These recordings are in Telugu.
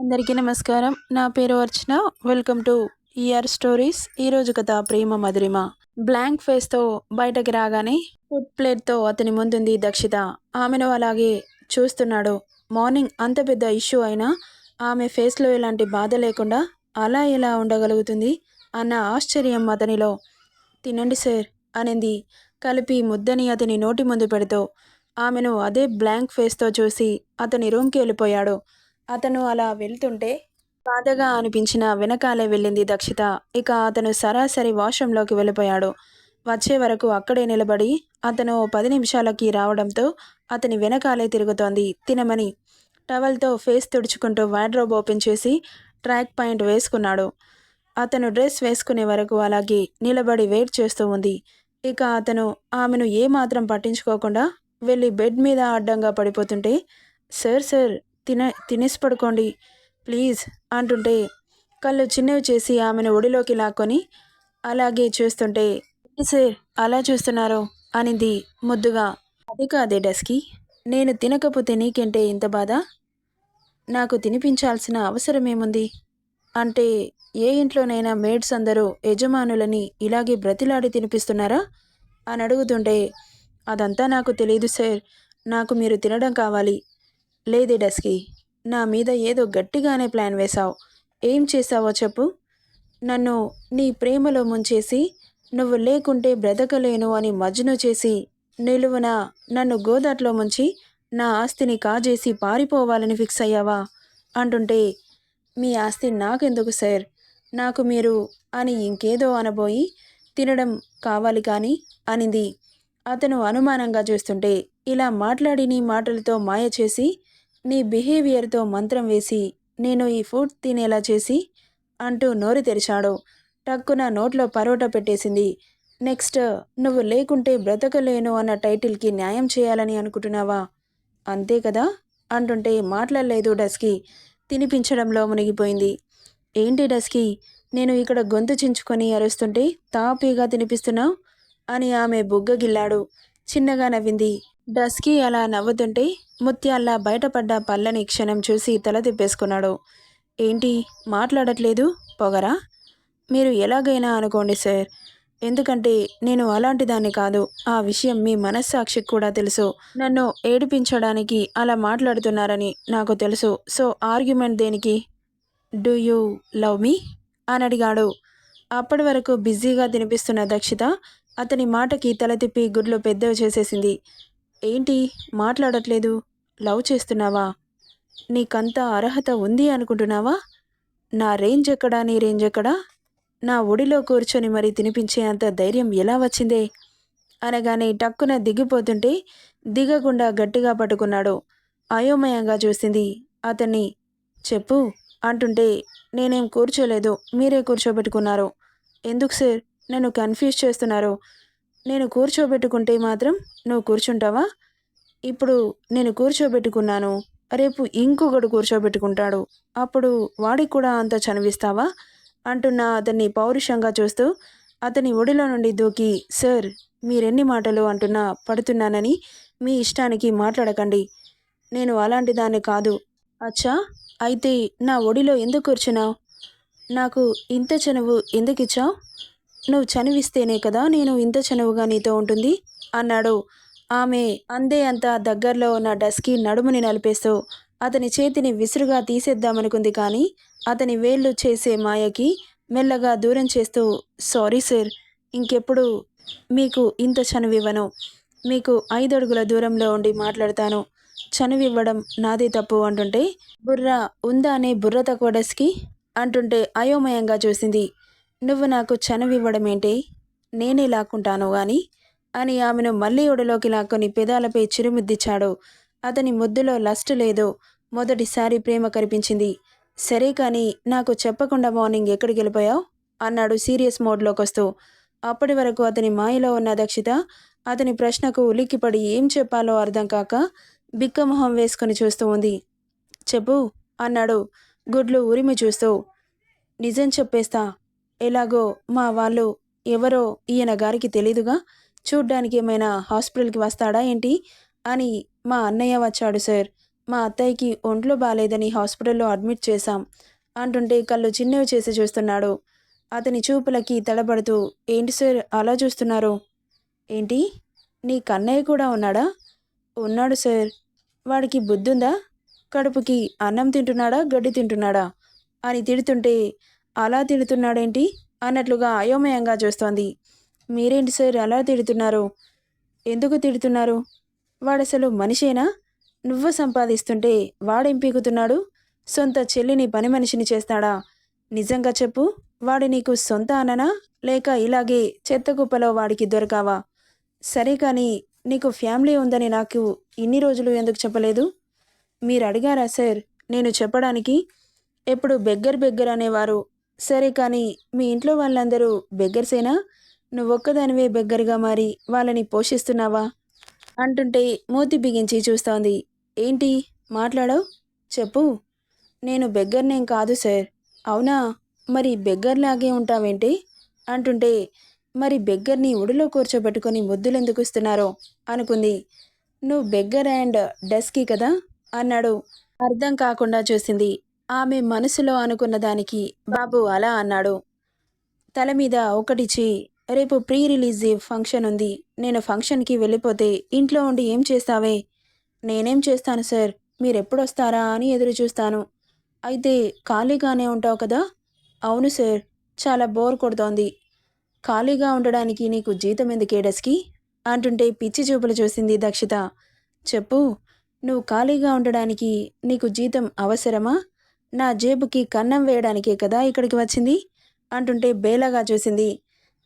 అందరికీ నమస్కారం. నా పేరు Archana. Welcome to ER stories. ఈరోజు కథ ప్రేమ మధురిమ. బ్లాంక్ ఫేస్తో బయటకి రాగానే ఫుడ్ ప్లేట్తో అతని ముందుంది దక్షిత. ఆమెను అలాగే చూస్తున్నాడు. మార్నింగ్ అంత పెద్ద ఇష్యూ అయినా ఆమె ఫేస్లో ఎలాంటి బాధ లేకుండా అలా ఎలా ఉండగలుగుతుంది అన్న ఆశ్చర్యం అతనిలో. తినండి సార్ అనింది కలిపి ముద్దని అతని నోటి ముందు పెడుతూ. ఆమెను అదే బ్లాంక్ ఫేస్తో చూసి అతని రూమ్కి వెళ్ళిపోయాడు. అతను అలా వెళ్తుంటే బాధగా అనిపించిన వెనకాలే వెళ్ళింది దక్షిత. ఇక అతను సరాసరి వాష్రూంలోకి వెళ్ళిపోయాడు. వచ్చే వరకు అక్కడే నిలబడి అతను 10 నిమిషాలకి రావడంతో అతని వెనకాలే తిరుగుతోంది తినమని. టవల్తో ఫేస్ తుడుచుకుంటూ వార్డ్రోబ్ ఓపెన్ చేసి ట్రాక్ పాయింట్ వేసుకున్నాడు. అతను డ్రెస్ వేసుకునే వరకు అలాగే నిలబడి వెయిట్ చేస్తూ ఉంది. ఇక అతను ఆమెను ఏమాత్రం పట్టించుకోకుండా వెళ్ళి బెడ్ మీద అడ్డంగా పడిపోతుంటే, సార్ సార్ తినేసి పడుకోండి ప్లీజ్ అంటుంటే కళ్ళు చిన్నవి చేసి ఆమెను ఒడిలోకి లాక్కొని అలాగే చూస్తుంటే, సార్ అలా చూస్తున్నారు అనింది ముద్దుగా. అది కాదే డస్కీ, నేను తినకపోతే నీకేంటే ఇంత బాధ? నాకు తినిపించాల్సిన అవసరమేముంది? అంటే ఏ ఇంట్లోనైనా మేడ్స్ అందరూ యజమానులని ఇలాగే బ్రతిలాడి తినిపిస్తున్నారా అని అడుగుతుంటే, అదంతా నాకు తెలియదు సార్, నాకు మీరు తినడం కావాలి. లేదే డస్కీ, నా మీద ఏదో గట్టిగానే ప్లాన్ వేశావు. ఏం చేశావో చెప్పు. నన్ను నీ ప్రేమలో ముంచేసి నువ్వు లేకుంటే బ్రతకలేను అని మజ్ను చేసి నిలువున నన్ను గోదాట్లో ముంచి నా ఆస్తిని కాజేసి పారిపోవాలని ఫిక్స్ అయ్యావా అంటుంటే, మీ ఆస్తి నాకెందుకు సార్, నాకు మీరు అని ఇంకేదో అనబోయి తినడం కావాలి కానీ అనింది. అతను అనుమానంగా చూస్తుంటే, ఇలా మాట్లాడి నీ మాటలతో మాయ చేసి నీ బిహేవియర్తో మంత్రం వేసి నేను ఈ ఫుడ్ తినేలా చేసి అంటూ నోరు తెరిచాడు. టక్కున నోట్లో పరోటా పెట్టేసింది. నెక్స్ట్ నువ్వు లేకుంటే బ్రతకలేను అన్న టైటిల్కి న్యాయం చేయాలని అనుకుంటున్నావా? అంతే కదా అంటుంటే మాట్లాడలేదు డస్కీ. తినిపించడంలో మునిగిపోయింది. ఏంటి డస్కీ, నేను ఇక్కడ గొంతు చించుకొని అరుస్తుంటే తాపీగా తినిపిస్తున్నావు అని ఆమె బుగ్గగిల్లాడు. చిన్నగా నవ్వింది. డస్కీ అలా నవ్వుతుంటే ముత్యాల్లా బయటపడ్డ పళ్ళని క్షణం చూసి తల తిప్పేసుకున్నాడు. ఏంటి మాట్లాడట్లేదు? పొగరా? మీరు ఎలాగైనా అనుకోండి సార్, ఎందుకంటే నేను అలాంటి దాన్ని కాదు. ఆ విషయం మీ మనస్సాక్షికి కూడా తెలుసు. నన్ను ఏడిపించడానికి అలా మాట్లాడుతున్నారని నాకు తెలుసు. సో ఆర్గ్యుమెంట్ దేనికి? డూ యూ లవ్ మీ అని అడిగాడు. అప్పటి వరకు బిజీగా తినిపిస్తున్న దక్షిత అతని మాటకి తల తిప్పి గుడ్లు పెద్దవి చేసేసింది. ఏంటి మాట్లాడట్లేదు? లవ్ చేస్తున్నావా? నీకంత అర్హత ఉంది అనుకుంటున్నావా? నా రేంజ్ ఎక్కడా, నీ రేంజ్ ఎక్కడా? నా ఒడిలో కూర్చొని మరీ తినిపించే అంత ధైర్యం ఎలా వచ్చిందే అనగానే టక్కున దిగిపోతుంటే దిగకుండా గట్టిగా పట్టుకున్నాడు. అయోమయంగా చూసింది అతన్ని. చెప్పు అంటుంటే, నేనేం కూర్చోలేదు, మీరే కూర్చోబెట్టుకున్నారు. ఎందుకు సార్ నన్ను కన్ఫ్యూజ్ చేస్తున్నారు? నేను కూర్చోబెట్టుకుంటే మాత్రం నువ్వు కూర్చుంటావా? ఇప్పుడు నేను కూర్చోబెట్టుకున్నాను, రేపు ఇంకొకడు కూర్చోబెట్టుకుంటాడు, అప్పుడు వాడికి కూడా అంత చనివిస్తావా అంటున్న అతన్ని పౌరుషంగా చూస్తూ అతని ఒడిలో నుండి దూకి, సార్ మీరెన్ని మాటలు అంటున్నా పడుతున్నానని మీ ఇష్టానికి మాట్లాడకండి. నేను అలాంటి దాన్ని కాదు. అచ్చా, అయితే నా ఒడిలో ఎందుకు కూర్చున్నావు? నాకు ఇంత చనువు ఎందుకు ఇచ్చావు? నువ్వు చనువిస్తేనే కదా నేను ఇంత చనువుగా నీతో ఉంటుంది అన్నాడు. ఆమె అందే అంత దగ్గరలో ఉన్న డస్కీ నడుముని నలిపేస్తూ అతని చేతిని విసురుగా తీసేద్దామనుకుంది. కానీ అతని వేళ్ళు చేసే మాయకి మెల్లగా దూరం చేస్తూ, సారీ సార్, ఇంకెప్పుడు మీకు ఇంత చనువివ్వను. మీకు 5 అడుగుల దూరంలో ఉండి మాట్లాడతాను. చనువివ్వడం నాదే తప్పు అంటుంటే, బుర్ర ఉందానే బుర్ర తక్కువ డస్కీ అంటుంటే అయోమయంగా చూసింది. నువ్వు నాకు చనువివ్వడమేంటే? నేనే లాక్కుంటాను గాని అని ఆమెను మళ్ళీ ఒడిలోకి లాక్కొని పెదాలపై చిరుముద్దిచ్చాడు. అతని ముద్దులో లస్ట్ లేదు, మొదటిసారి ప్రేమ కనిపించింది. సరే కానీ నాకు చెప్పకుండా మార్నింగ్ ఎక్కడికి వెళ్ళిపోయావు అన్నాడు సీరియస్ మోడ్లోకొస్తూ. అప్పటి వరకు అతని మాయలో ఉన్న దక్షిత అతని ప్రశ్నకు ఉలిక్కిపడి ఏం చెప్పాలో అర్థం కాక బిక్కమొహం వేసుకొని చూస్తూ ఉంది. చెప్పు అన్నాడు గుడ్లు ఉరిమి చూస్తూ. నిజం చెప్పేస్తా. ఎలాగో మా వాళ్ళు ఎవరో ఈయన గారికి తెలీదుగా. చూడ్డానికి ఏమైనా హాస్పిటల్కి వస్తాడా ఏంటి అని మా అన్నయ్య వచ్చాడు సార్. మా అత్తయ్యకి ఒంట్లో బాలేదని హాస్పిటల్లో అడ్మిట్ చేశాం అంటుంటే కళ్ళు చిన్నవి చేసి చూస్తున్నాడు. అతని చూపులకి తడబడుతూ, ఏంటి సార్ అలా చూస్తున్నారు? ఏంటి? నీ కన్నయ్య కూడా ఉన్నాడా? ఉన్నాడు సార్. వాడికి బుద్ధుందా? కడుపుకి అన్నం తింటున్నాడా, గడ్డి తింటున్నాడా అని తిడుతుంటే, అలా తిడుతున్నాడేంటి అన్నట్లుగా అయోమయంగా చూస్తోంది. మీరేంటి సార్ అలా తిడుతున్నారు? ఎందుకు తిడుతున్నారు? వాడసలు మనిషేనా? నువ్వు సంపాదిస్తుంటే వాడేం పీకుతున్నాడు? సొంత చెల్లిని పని మనిషిని చేస్తాడా? నిజంగా చెప్పు, వాడు నీకు సొంత అన్ననా, లేక ఇలాగే చెత్త కుప్పలో వాడికి దొరకావా? సరే కానీ నీకు ఫ్యామిలీ ఉందని నాకు ఇన్ని రోజులు ఎందుకు చెప్పలేదు? మీరు అడిగారా సార్ నేను చెప్పడానికి? ఎప్పుడు బెగ్గర్ బెగ్గర్ అనేవారు. సరే కానీ మీ ఇంట్లో వాళ్ళందరూ బెగ్గర్సేనా? నువ్వొక్కదానివే బెగ్గర్గా మారి వాళ్ళని పోషిస్తున్నావా అంటుంటే మూతి బిగించి చూస్తోంది. ఏంటి మాట్లాడవు? చెప్పు. నేను బెగ్గర్నేం కాదు సార్. అవునా? మరి బెగ్గర్లాగే ఉంటావేంటి అంటుంటే, మరి బెగ్గర్ని ఒడిలో కూర్చోబెట్టుకొని ముద్దులెందుకు ఇస్తున్నారో అనుకుంది. నువ్వు బెగ్గర్ అండ్ డస్కీ కదా అన్నాడు. అర్థం కాకుండా చూసింది. ఆమె మనసులో అనుకున్న దానికి బాబు అలా అన్నాడు. తల మీద ఒకటిచ్చి, రేపు ప్రీ రిలీజ్ ఫంక్షన్ ఉంది. నేను ఫంక్షన్కి వెళ్ళిపోతే ఇంట్లో ఉండి ఏం చేస్తావే? నేనేం చేస్తాను సార్, మీరెప్పుడొస్తారా అని ఎదురు చూస్తాను. అయితే ఖాళీగానే ఉంటావు కదా? అవును సార్, చాలా బోర్ కొడుతోంది. ఖాళీగా ఉండడానికి నీకు జీతం ఎందుకే డస్కి అంటుంటే పిచ్చి చూపులు చూసింది దక్షిత. చెప్పు, నువ్వు ఖాళీగా ఉండడానికి నీకు జీతం అవసరమా? నా జేబుకి కన్నం వేయడానికే కదా ఇక్కడికి వచ్చింది అంటుంటే బేలగా చూసింది.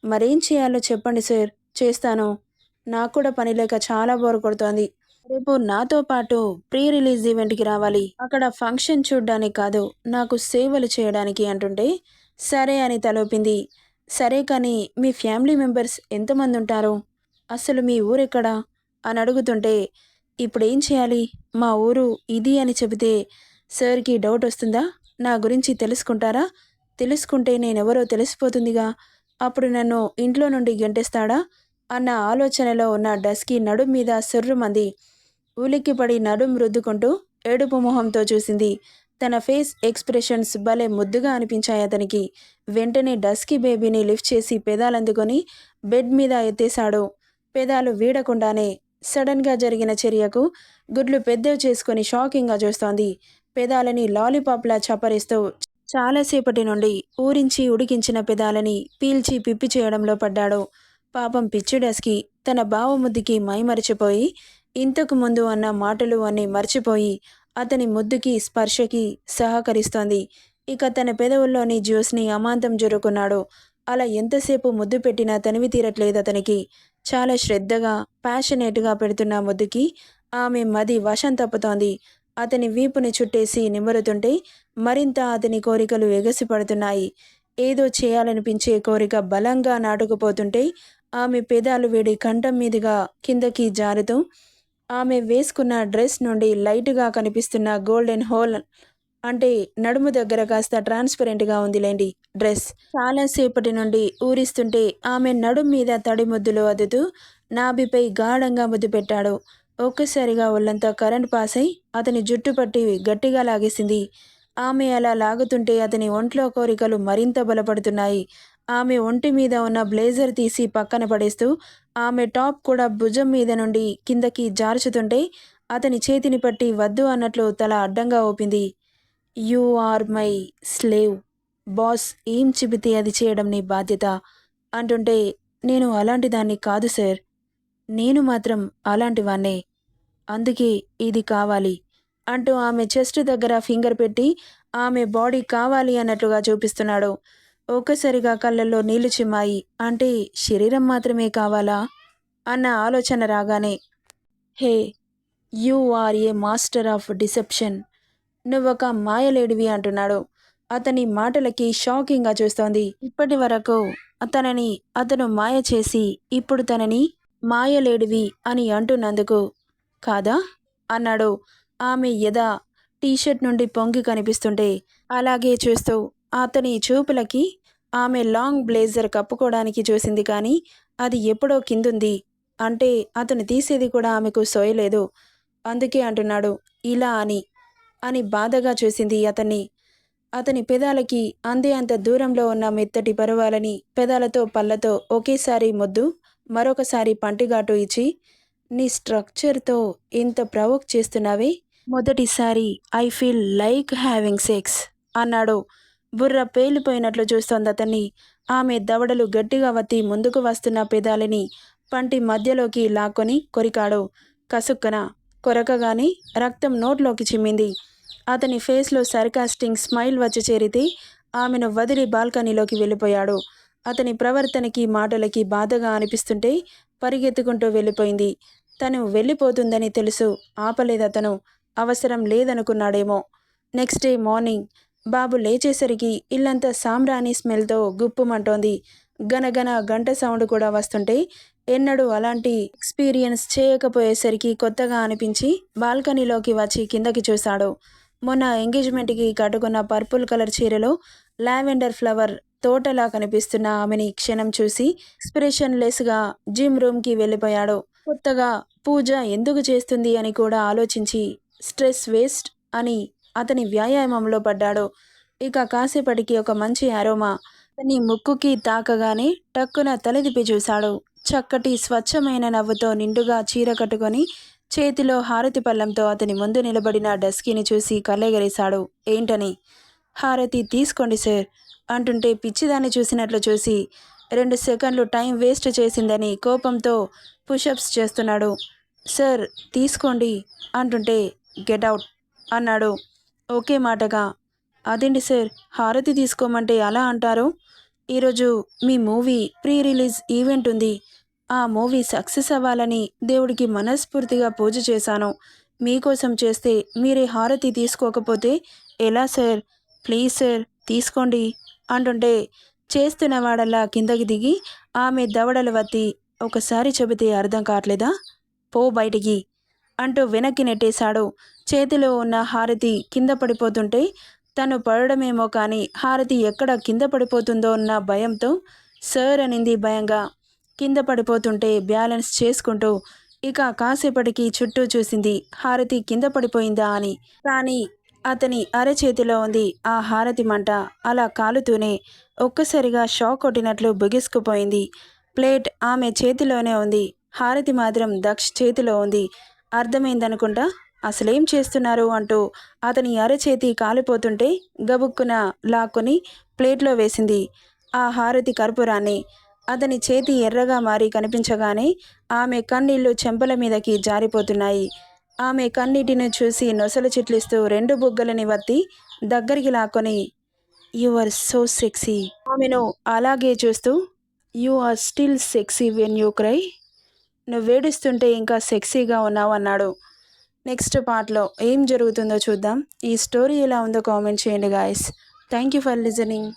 మరేం చేయాలో చెప్పండి సార్, చేస్తాను. నాకు కూడా పని లేక చాలా బోర్ కొడుతోంది. రేపు నాతో పాటు ప్రీ రిలీజ్ ఈవెంట్కి రావాలి. అక్కడ ఫంక్షన్ చూడ్డానికి కాదు, నాకు సేవలు చేయడానికి అంటుంటే సరే అని తలోపింది. సరే కానీ మీ ఫ్యామిలీ మెంబర్స్ ఎంతమంది ఉంటారు? అసలు మీ ఊరెక్కడా అని అడుగుతుంటే, ఇప్పుడేం చేయాలి? మా ఊరు ఇది అని చెబితే సార్కి డౌట్ వస్తుందా? నా గురించి తెలుసుకుంటారా? తెలుసుకుంటే నేనెవరో తెలిసిపోతుందిగా. అప్పుడు నన్ను ఇంట్లో నుండి గెంటేస్తాడా అన్న ఆలోచనలో ఉన్న డస్కీ నడుం మీద సొర్రుమంది. ఉలిక్కిపడి నడుం రుద్దుకుంటూ ఏడుపు మొహంతో చూసింది. తన ఫేస్ ఎక్స్ప్రెషన్స్ భలే ముద్దుగా అనిపించాయి అతనికి. వెంటనే డస్కీ బేబీని లిఫ్ట్ చేసి పెదాలందుకొని బెడ్ మీద ఎత్తేశాడు. పెదాలు వీడకుండానే. సడన్గా జరిగిన చర్యకు గుడ్లు పెద్దవి చేసుకొని షాకింగ్గా చూస్తోంది. పెదాలని లాలీపాప్లా చప్పరిస్తూ చాలాసేపటి నుండి ఊరించి ఉడికించిన పెదాలని పీల్చి పిప్పి చేయడంలో పడ్డాడు. పాపం పిచ్చి డస్కీ తన బావముద్దుకి మైమరిచిపోయి, ఇంతకు ముందు అన్న మాటలు అన్నీ మర్చిపోయి అతని ముద్దుకి స్పర్శకి సహకరిస్తోంది. ఇక తన పెదవుల్లోని జ్యూస్ని అమాంతం జురుకున్నాడు. అలా ఎంతసేపు ముద్దు పెట్టినా తనివి తీరట్లేదు అతనికి. చాలా శ్రద్ధగా ప్యాషనేట్గా పెడుతున్న ముద్దుకి ఆమె మది వశం తప్పుతోంది. అతని వీపుని చుట్టేసి నిమురుతుంటే మరింత అతని కోరికలు ఎగసిపడుతున్నాయి. ఏదో చేయాలనిపించే కోరిక బలంగా నాటుకుపోతుంటే ఆమె పెదాలు వేడి కంఠం మీదుగా కిందకి జారుతూ ఆమె వేసుకున్న డ్రెస్ నుండి లైట్గా కనిపిస్తున్న గోల్డెన్ హోల్, అంటే నడుము దగ్గర కాస్త ట్రాన్స్పరెంట్గా ఉందిలేండి డ్రెస్, చాలాసేపటి నుండి ఊరిస్తుంటే ఆమె నడుం మీద తడి ముద్దులు అద్దుతూ నాభిపై గాఢంగా ముద్దు పెట్టాడు. ఒక్కసారిగా ఒళ్ళంతా కరెంట్ పాస్ అయి అతని జుట్టు పట్టి గట్టిగా లాగేసింది. ఆమె అలా లాగుతుంటే అతని ఒంట్లో కోరికలు మరింత బలపడుతున్నాయి. ఆమె ఒంటి మీద ఉన్న బ్లేజర్ తీసి పక్కన పడేస్తూ ఆమె టాప్ కూడా భుజం మీద నుండి కిందకి జార్చుతుంటే అతని చేతిని పట్టి వద్దు అన్నట్లు తల అడ్డంగా ఊపింది. You are my slave. Boss ఏం చెబితే అది చేయడం నీ బాధ్యత అంటుంటే, నేను అలాంటి దాన్ని కాదు సార్. నేను మాత్రం అలాంటి వాన్నే. అందుకే ఇది కావాలి అంటూ ఆమె చెస్ట్ దగ్గర ఫింగర్ పెట్టి ఆమె బాడీ కావాలి అన్నట్లుగా చూపిస్తున్నాడు. ఒక్కసారిగా కళ్ళల్లో నీళ్లు చిమ్మాయి. అంటే శరీరం మాత్రమే కావాలా అన్న ఆలోచన రాగానే, hey, you are a master of deception. నువ్వొక మాయలేడివి అంటున్నాడు. అతని మాటలకి షాకింగ్గా చూస్తోంది. ఇప్పటి వరకు తనని అతను మాయ చేసి ఇప్పుడు తనని మాయలేడివి అని అంటున్నందుకు కాదా అన్నాడు. ఆమె ఎద టీషర్ట్ నుండి పొంగి కనిపిస్తుంటే అలాగే చూస్తూ అతని చూపులకి ఆమె లాంగ్ బ్లేజర్ కప్పుకోవడానికి చూసింది. కానీ అది ఎప్పుడో కిందుంది. అంటే అతను తీసేది కూడా ఆమెకు సోయలేదు. అందుకే అంటున్నాడు ఇలా అని బాధగా చూసింది అతన్ని. అతని పెదాలకి అందే అంత దూరంలో ఉన్న మెత్తటి పరువాలని పెదాలతో పళ్ళతో ఒకేసారి ముద్దు మరొకసారి పంటిగాటు ఇచ్చి, నీ స్ట్రక్చర్తో ఇంత ప్రవోక్ చేస్తున్నావే, మొదటిసారి I feel like having sex అన్నాడు. బుర్ర పేలిపోయినట్లు చూస్తోంది అతన్ని. ఆమె దవడలు గట్టిగా వత్తి ముందుకు వస్తున్న పెదాలని పంటి మధ్యలోకి లాక్కొని కొరికాడు. కసుక్కన కొరకగానే రక్తం నోట్లోకి చిమ్మింది. అతని ఫేస్లో సర్కాస్టింగ్ స్మైల్ వచ్చి చేరితే ఆమెను వదిలి బాల్కనీలోకి వెళ్ళిపోయాడు. అతని ప్రవర్తనకి మాటలకి బాధగా అనిపిస్తుంటే పరిగెత్తుకుంటూ వెళ్ళిపోయింది. తను వెళ్ళిపోతుందని తెలుసు, ఆపలేదతను. అవసరం లేదనుకున్నాడేమో. నెక్స్ట్ డే మార్నింగ్ బాబు లేచేసరికి ఇల్లంతా సాంబ్రాణి స్మెల్తో గుప్పుమంటోంది. గనగన గంట సౌండ్ కూడా వస్తుంటే ఎన్నడూ అలాంటి ఎక్స్పీరియన్స్ చేయకపోయేసరికి కొత్తగా అనిపించి బాల్కనీలోకి వచ్చి కిందకి చూశాడు. మొన్న ఎంగేజ్మెంట్కి కట్టుకున్న పర్పుల్ కలర్ చీరలో లావెండర్ ఫ్లవర్ తోటలా కనిపిస్తున్న ఆమెని క్షణం చూసి ఎక్స్ప్రెషన్లెస్గా జిమ్ రూమ్కి వెళ్ళిపోయాడు. కొత్తగా పూజ ఎందుకు చేస్తుంది అని కూడా ఆలోచించి స్ట్రెస్ వేస్ట్ అని అతని వ్యాయామంలో పడ్డాడు. ఇక కాసేపటికి ఒక మంచి అరోమా అతని ముక్కుకి తాకగానే టక్కున తలదిప్పి చూశాడు. చక్కటి స్వచ్ఛమైన నవ్వుతో నిండుగా చీర కట్టుకొని చేతిలో హారతి పళ్ళంతో అతని ముందు నిలబడిన డస్కీని చూసి కళ్ళెగరేశాడు. ఏంటని? హారతి తీసుకోండి సార్ అంటుంటే పిచ్చిదాన్ని చూసినట్లు చూసి 2 సెకండ్లు టైం వేస్ట్ చేసిందని కోపంతో పుషప్స్ చేస్తున్నాడు. సార్ తీసుకోండి అంటుంటే గెట్ అవుట్ అన్నాడు ఒకే మాటగా. అదేంటి సార్ హారతి తీసుకోమంటే అలా అంటారు? ఈరోజు మీ మూవీ ప్రీ రిలీజ్ ఈవెంట్ ఉంది. ఆ మూవీ సక్సెస్ అవ్వాలని దేవుడికి మనస్ఫూర్తిగా పూజ చేశాను. మీకోసం చేస్తే మీరే హారతి తీసుకోకపోతే ఎలా సార్? ప్లీజ్ సార్ తీసుకోండి అంటుంటే చేస్తున్నవాడల్లా కిందకి దిగి ఆమె దవడలు వత్తి, ఒకసారి చెబితే అర్థం కావట్లేదా? పో బయటికి అంటూ వెనక్కి నెట్టేశాడు. చేతిలో ఉన్న హారతి కింద పడిపోతుంటే తను పడడమేమో కానీ హారతి ఎక్కడ కింద పడిపోతుందో అన్న భయంతో సార్ అనింది భయంగా. కింద పడిపోతుంటే బ్యాలెన్స్ చేసుకుంటూ ఇక కాసేపటికి చుట్టూ చూసింది హారతి కింద పడిపోయిందా అని. కానీ అతని అరచేతిలో ఉంది ఆ హారతి మంట. అలా కాలుతూనే ఒక్కసారిగా షాక్ కొట్టినట్లు బిగుసుకుపోయింది. ప్లేట్ ఆమె చేతిలోనే ఉంది, హారతి మాత్రం దక్ష్ చేతిలో ఉంది. అర్థమైందనుకుంటా అసలేం చేస్తున్నారు అంటూ అతని అరచేతి కాలిపోతుంటే గబుక్కున లాక్కొని ప్లేట్లో వేసింది ఆ హారతి కర్పూరాన్ని. అతని చేతి ఎర్రగా మారి కనిపించగానే ఆమె కన్నీళ్లు చెంపల మీదకి జారిపోతున్నాయి. ఆమె కన్నీటిని చూసి నొసలు చిట్లిస్తూ 2 బుగ్గలని వత్తి దగ్గరికి లాక్కొని, యు ఆర్ సో సెక్సీ ఆమెను అలాగే చూస్తూ, you are still sexy when you cry, నువ్వేడుస్తుంటే ఇంకా సెక్సీగా ఉన్నావు అన్నాడు. నెక్స్ట్ పార్ట్లో ఏం జరుగుతుందో చూద్దాం. ఈ స్టోరీ ఎలా ఉందో కామెంట్ చేయండి guys. Thank you for listening.